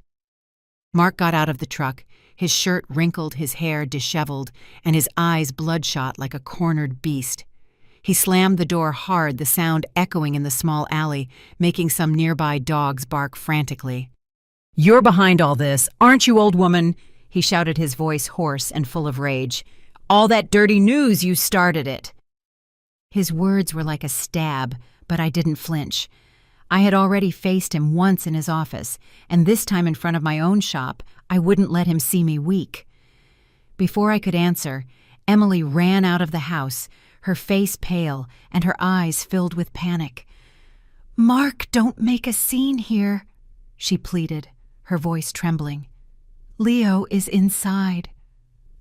Mark got out of the truck, his shirt wrinkled, his hair disheveled, and his eyes bloodshot like a cornered beast. He slammed the door hard, the sound echoing in the small alley, making some nearby dogs bark frantically. "You're behind all this, aren't you, old woman?" he shouted, his voice hoarse and full of rage. "All that dirty news, you started it." His words were like a stab, but I didn't flinch. I had already faced him once in his office, and this time in front of my own shop, I wouldn't let him see me weak. Before I could answer, Emily ran out of the house, her face pale and her eyes filled with panic. "Mark, don't make a scene here," she pleaded, her voice trembling. "Leo is inside."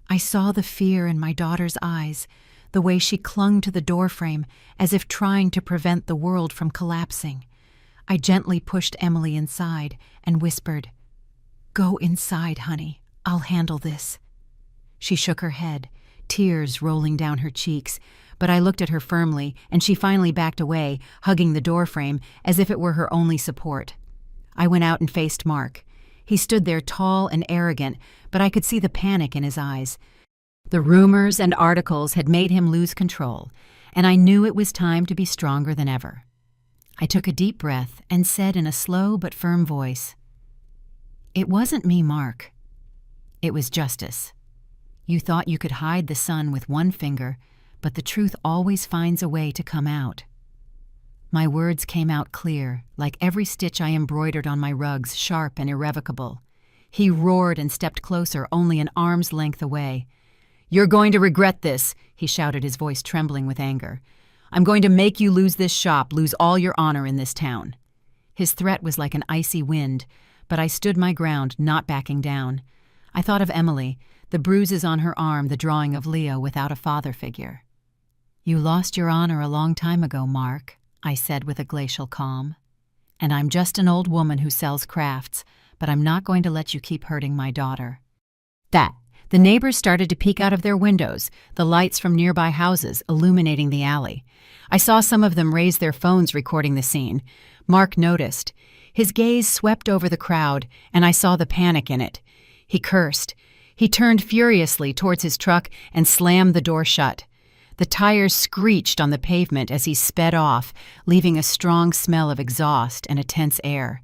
I saw the fear in my daughter's eyes, the way she clung to the doorframe as if trying to prevent the world from collapsing. I gently pushed Emily inside and whispered, "Go inside, honey. I'll handle this." She shook her head, tears rolling down her cheeks, but I looked at her firmly, and she finally backed away, hugging the doorframe as if it were her only support. I went out and faced Mark. He stood there tall and arrogant, but I could see the panic in his eyes. The rumors and articles had made him lose control, and I knew it was time to be stronger than ever. I took a deep breath and said in a slow but firm voice, "It wasn't me, Mark. It was justice. You thought you could hide the sun with one finger, but the truth always finds a way to come out." My words came out clear, like every stitch I embroidered on my rugs, sharp and irrevocable. He roared and stepped closer, only an arm's length away. "You're going to regret this," he shouted, his voice trembling with anger. "I'm going to make you lose this shop, lose all your honor in this town." His threat was like an icy wind, but I stood my ground, not backing down. I thought of Emily, the bruises on her arm, the drawing of Leo without a father figure. "You lost your honor a long time ago, Mark," I said with a glacial calm. "And I'm just an old woman who sells crafts, but I'm not going to let you keep hurting my daughter." The neighbors started to peek out of their windows, the lights from nearby houses illuminating the alley. I saw some of them raise their phones recording the scene. Mark noticed. His gaze swept over the crowd, and I saw the panic in it. He cursed. He turned furiously towards his truck and slammed the door shut. The tires screeched on the pavement as he sped off, leaving a strong smell of exhaust and a tense air.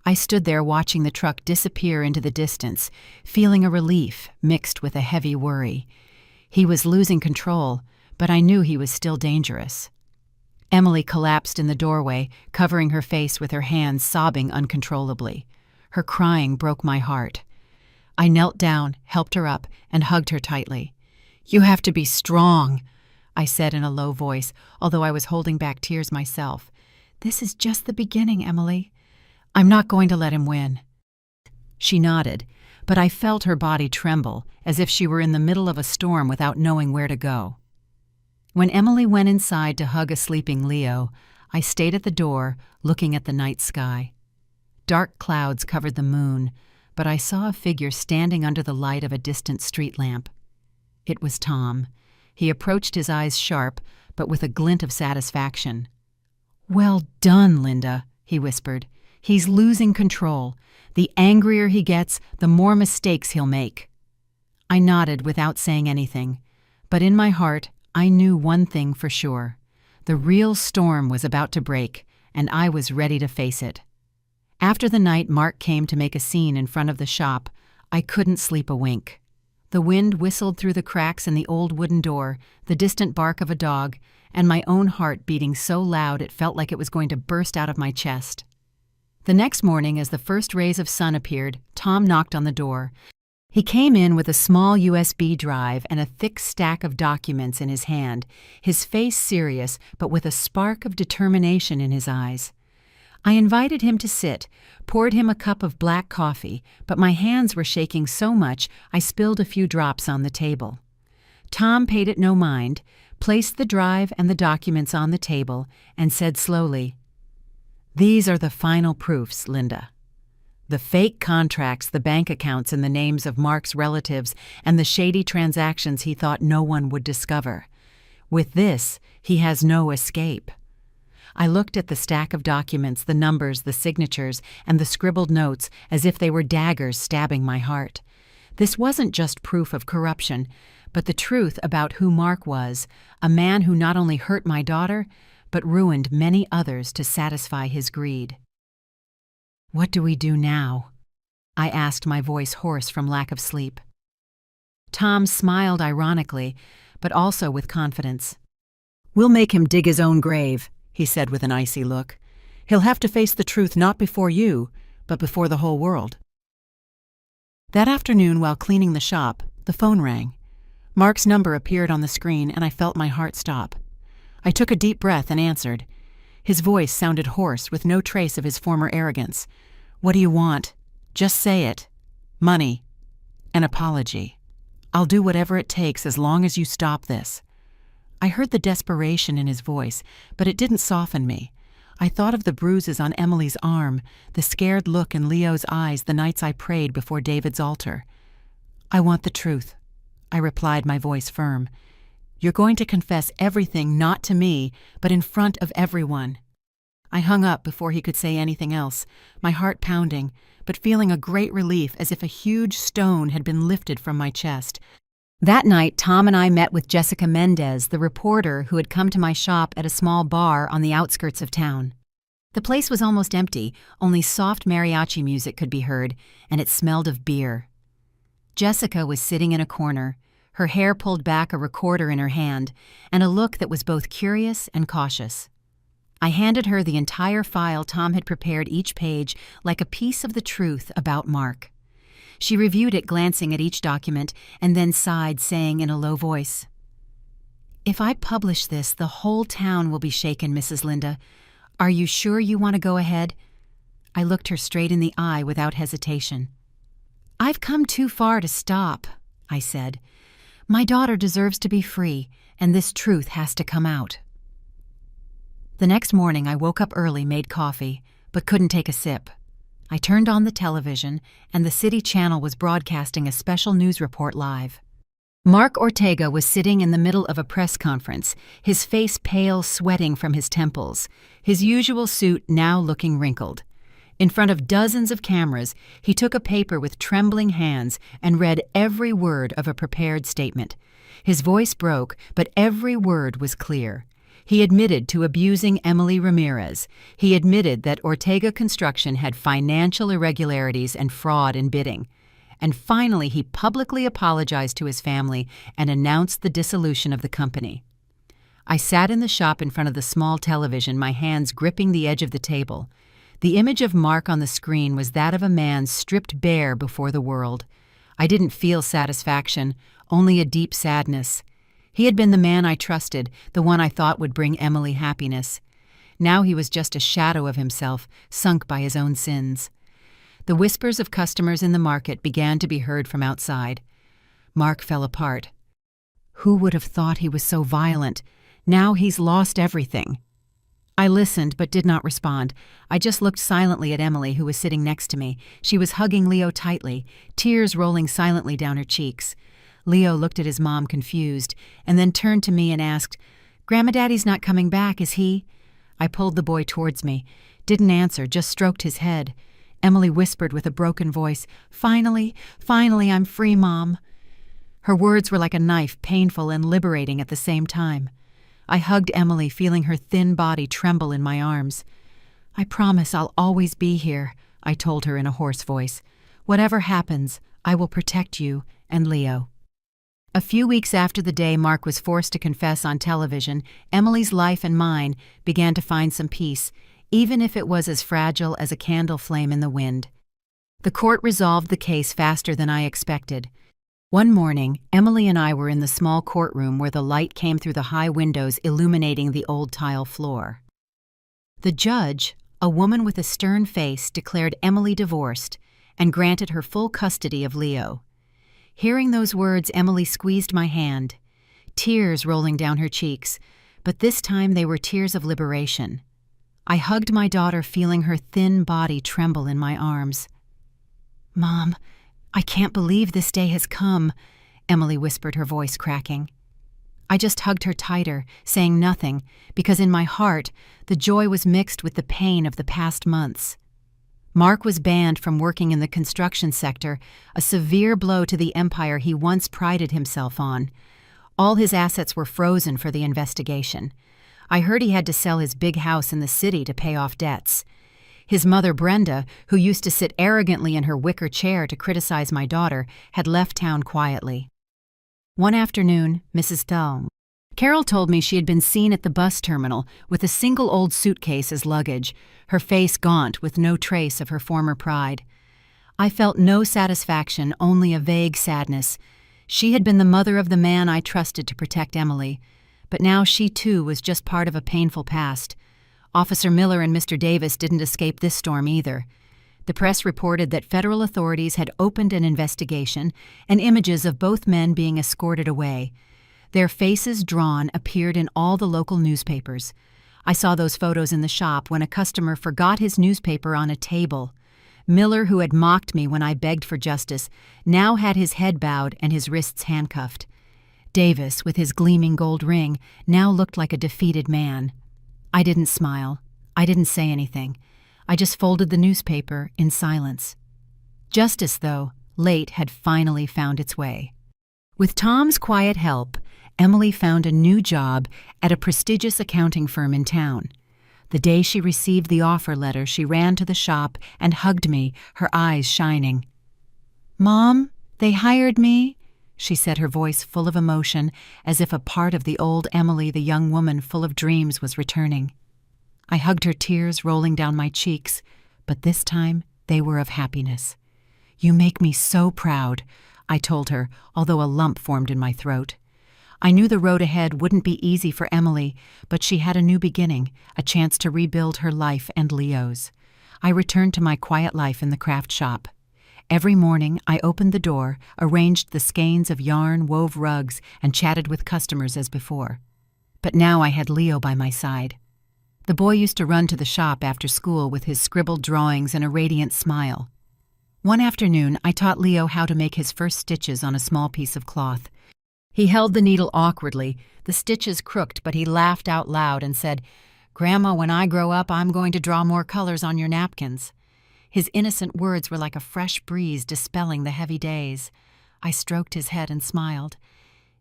I stood there watching the truck disappear into the distance, feeling a relief mixed with a heavy worry. He was losing control, but I knew he was still dangerous. Emily collapsed in the doorway, covering her face with her hands, sobbing uncontrollably. Her crying broke my heart. I knelt down, helped her up, and hugged her tightly. "You have to be strong," I said in a low voice, although I was holding back tears myself. "This is just the beginning, Emily. I'm not going to let him win." She nodded, but I felt her body tremble, as if she were in the middle of a storm without knowing where to go. When Emily went inside to hug a sleeping Leo, I stayed at the door, looking at the night sky. Dark clouds covered the moon, but I saw a figure standing under the light of a distant street lamp. It was Tom. He approached, his eyes sharp, but with a glint of satisfaction. "Well done, Linda," he whispered. He's losing control. The angrier he gets, the more mistakes he'll make." I nodded without saying anything, but in my heart, I knew one thing for sure. The real storm was about to break, and I was ready to face it. After the night Mark came to make a scene in front of the shop, I couldn't sleep a wink. The wind whistled through the cracks in the old wooden door, the distant bark of a dog, and my own heart beating so loud it felt like it was going to burst out of my chest. The next morning, as the first rays of sun appeared, Tom knocked on the door. He came in with a small USB drive and a thick stack of documents in his hand, his face serious but with a spark of determination in his eyes. I invited him to sit, poured him a cup of black coffee, but my hands were shaking so much I spilled a few drops on the table. Tom paid it no mind, placed the drive and the documents on the table, and said slowly, "These are the final proofs, Linda. The fake contracts, the bank accounts in the names of Mark's relatives, and the shady transactions he thought no one would discover. With this, he has no escape." I looked at the stack of documents, the numbers, the signatures, and the scribbled notes as if they were daggers stabbing my heart. This wasn't just proof of corruption, but the truth about who Mark was, a man who not only hurt my daughter, but ruined many others to satisfy his greed. "What do we do now?" I asked, my voice hoarse from lack of sleep. Tom smiled ironically, but also with confidence. "We'll make him dig his own grave," he said with an icy look. "He'll have to face the truth not before you, but before the whole world." That afternoon, while cleaning the shop, the phone rang. Mark's number appeared on the screen, and I felt my heart stop. I took a deep breath and answered. His voice sounded hoarse, with no trace of his former arrogance. "What do you want? Just say it. Money. An apology. I'll do whatever it takes as long as you stop this." I heard the desperation in his voice, but it didn't soften me. I thought of the bruises on Emily's arm, the scared look in Leo's eyes the nights I prayed before David's altar. "I want the truth," I replied, my voice firm. "You're going to confess everything, not to me, but in front of everyone." I hung up before he could say anything else, my heart pounding, but feeling a great relief as if a huge stone had been lifted from my chest. That night, Tom and I met with Jessica Mendez, the reporter who had come to my shop at a small bar on the outskirts of town. The place was almost empty, only soft mariachi music could be heard, and it smelled of beer. Jessica was sitting in a corner, her hair pulled back, a recorder in her hand, and a look that was both curious and cautious. I handed her the entire file Tom had prepared, each page like a piece of the truth about Mark. She reviewed it, glancing at each document, and then sighed, saying in a low voice, "If I publish this, the whole town will be shaken, Mrs. Linda. Are you sure you want to go ahead?" I looked her straight in the eye without hesitation. "I've come too far to stop," I said. "My daughter deserves to be free, and this truth has to come out." The next morning I woke up early, made coffee, but couldn't take a sip. I turned on the television, and the city channel was broadcasting a special news report live. Mark Ortega was sitting in the middle of a press conference, his face pale, sweating from his temples, his usual suit now looking wrinkled. In front of dozens of cameras, he took a paper with trembling hands and read every word of a prepared statement. His voice broke, but every word was clear. He admitted to abusing Emily Ramirez. He admitted that Ortega Construction had financial irregularities and fraud in bidding. And finally, he publicly apologized to his family and announced the dissolution of the company. I sat in the shop in front of the small television, my hands gripping the edge of the table. The image of Mark on the screen was that of a man stripped bare before the world. I didn't feel satisfaction, only a deep sadness. He had been the man I trusted, the one I thought would bring Emily happiness. Now he was just a shadow of himself, sunk by his own sins. The whispers of customers in the market began to be heard from outside. Mark fell apart. Who would have thought he was so violent? Now he's lost everything. I listened but did not respond. I just looked silently at Emily, who was sitting next to me. She was hugging Leo tightly, tears rolling silently down her cheeks. Leo looked at his mom confused, and then turned to me and asked, "Grandma Daddy's not coming back, is he?" I pulled the boy towards me. Didn't answer, just stroked his head. Emily whispered with a broken voice, "Finally, finally, I'm free, Mom." Her words were like a knife, painful and liberating at the same time. I hugged Emily, feeling her thin body tremble in my arms. "I promise I'll always be here," I told her in a hoarse voice. "Whatever happens, I will protect you and Leo." A few weeks after the day Mark was forced to confess on television, Emily's life and mine began to find some peace, even if it was as fragile as a candle flame in the wind. The court resolved the case faster than I expected. One morning, Emily and I were in the small courtroom where the light came through the high windows illuminating the old tile floor. The judge, a woman with a stern face, declared Emily divorced and granted her full custody of Leo. Hearing those words, Emily squeezed my hand, tears rolling down her cheeks, but this time they were tears of liberation. I hugged my daughter, feeling her thin body tremble in my arms. "Mom, I can't believe this day has come," Emily whispered, her voice cracking. I just hugged her tighter, saying nothing, because in my heart, the joy was mixed with the pain of the past months. Mark was banned from working in the construction sector, a severe blow to the empire he once prided himself on. All his assets were frozen for the investigation. I heard he had to sell his big house in the city to pay off debts. His mother, Brenda, who used to sit arrogantly in her wicker chair to criticize my daughter, had left town quietly. One afternoon, Mrs. Carol told me she had been seen at the bus terminal with a single old suitcase as luggage, her face gaunt with no trace of her former pride. I felt no satisfaction, only a vague sadness. She had been the mother of the man I trusted to protect Emily, but now she too was just part of a painful past. Officer Miller and Mr. Davis didn't escape this storm either. The press reported that federal authorities had opened an investigation and images of both men being escorted away. Their faces drawn appeared in all the local newspapers. I saw those photos in the shop when a customer forgot his newspaper on a table. Miller, who had mocked me when I begged for justice, now had his head bowed and his wrists handcuffed. Davis, with his gleaming gold ring, now looked like a defeated man. I didn't smile. I didn't say anything. I just folded the newspaper in silence. Justice, though, late, had finally found its way. With Tom's quiet help, Emily found a new job at a prestigious accounting firm in town. The day she received the offer letter, she ran to the shop and hugged me, her eyes shining. "Mom, they hired me," she said, her voice full of emotion, as if a part of the old Emily, the young woman full of dreams, was returning. I hugged her, tears rolling down my cheeks, but this time they were of happiness. "You make me so proud," I told her, although a lump formed in my throat. I knew the road ahead wouldn't be easy for Emily, but she had a new beginning, a chance to rebuild her life and Leo's. I returned to my quiet life in the craft shop. Every morning, I opened the door, arranged the skeins of yarn, wove rugs, and chatted with customers as before. But now I had Leo by my side. The boy used to run to the shop after school with his scribbled drawings and a radiant smile. One afternoon, I taught Leo how to make his first stitches on a small piece of cloth. He held the needle awkwardly, the stitches crooked, but he laughed out loud and said, "Grandma, when I grow up, I'm going to draw more colors on your napkins." His innocent words were like a fresh breeze dispelling the heavy days. I stroked his head and smiled.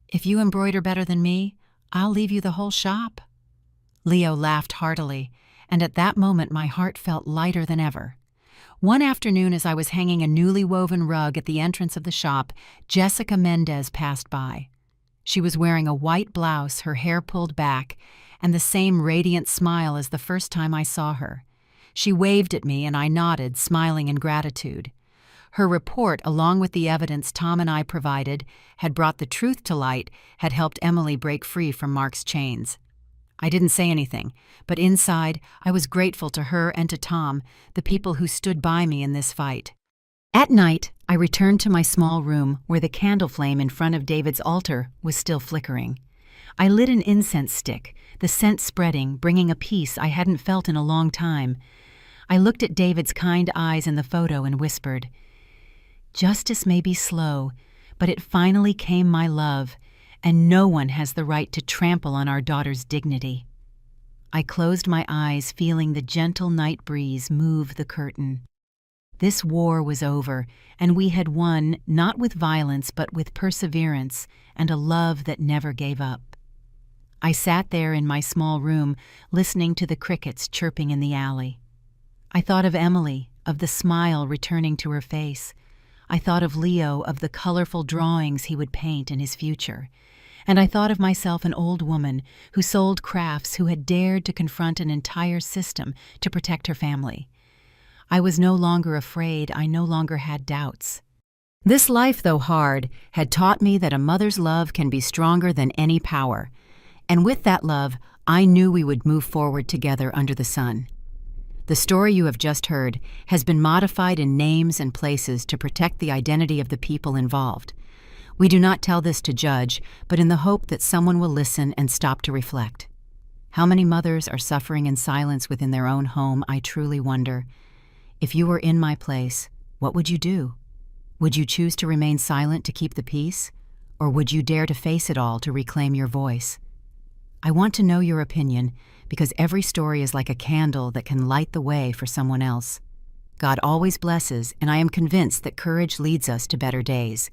"If you embroider better than me, I'll leave you the whole shop." Leo laughed heartily, and at that moment my heart felt lighter than ever. One afternoon, as I was hanging a newly woven rug at the entrance of the shop, Jessica Mendez passed by. She was wearing a white blouse, her hair pulled back, and the same radiant smile as the first time I saw her. She waved at me and I nodded, smiling in gratitude. Her report, along with the evidence Tom and I provided, had brought the truth to light, had helped Emily break free from Mark's chains. I didn't say anything, but inside I was grateful to her and to Tom, the people who stood by me in this fight. At night, I returned to my small room where the candle flame in front of David's altar was still flickering. I lit an incense stick, the scent spreading, bringing a peace I hadn't felt in a long time. I looked at David's kind eyes in the photo and whispered, "Justice may be slow, but it finally came, my love, and no one has the right to trample on our daughter's dignity." I closed my eyes, feeling the gentle night breeze move the curtain. This war was over, and we had won not with violence but with perseverance and a love that never gave up. I sat there in my small room, listening to the crickets chirping in the alley. I thought of Emily, of the smile returning to her face. I thought of Leo, of the colorful drawings he would paint in his future. And I thought of myself, an old woman who sold crafts, who had dared to confront an entire system to protect her family. I was no longer afraid, I no longer had doubts. This life, though hard, had taught me that a mother's love can be stronger than any power. And with that love, I knew we would move forward together under the sun. The story you have just heard has been modified in names and places to protect the identity of the people involved. We do not tell this to judge, but in the hope that someone will listen and stop to reflect. How many mothers are suffering in silence within their own home, I truly wonder. If you were in my place, what would you do? Would you choose to remain silent to keep the peace? Or would you dare to face it all to reclaim your voice? I want to know your opinion, because every story is like a candle that can light the way for someone else. God always blesses, and I am convinced that courage leads us to better days.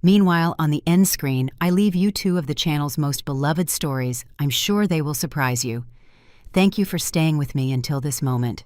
Meanwhile, on the end screen, I leave you two of the channel's most beloved stories. I'm sure they will surprise you. Thank you for staying with me until this moment.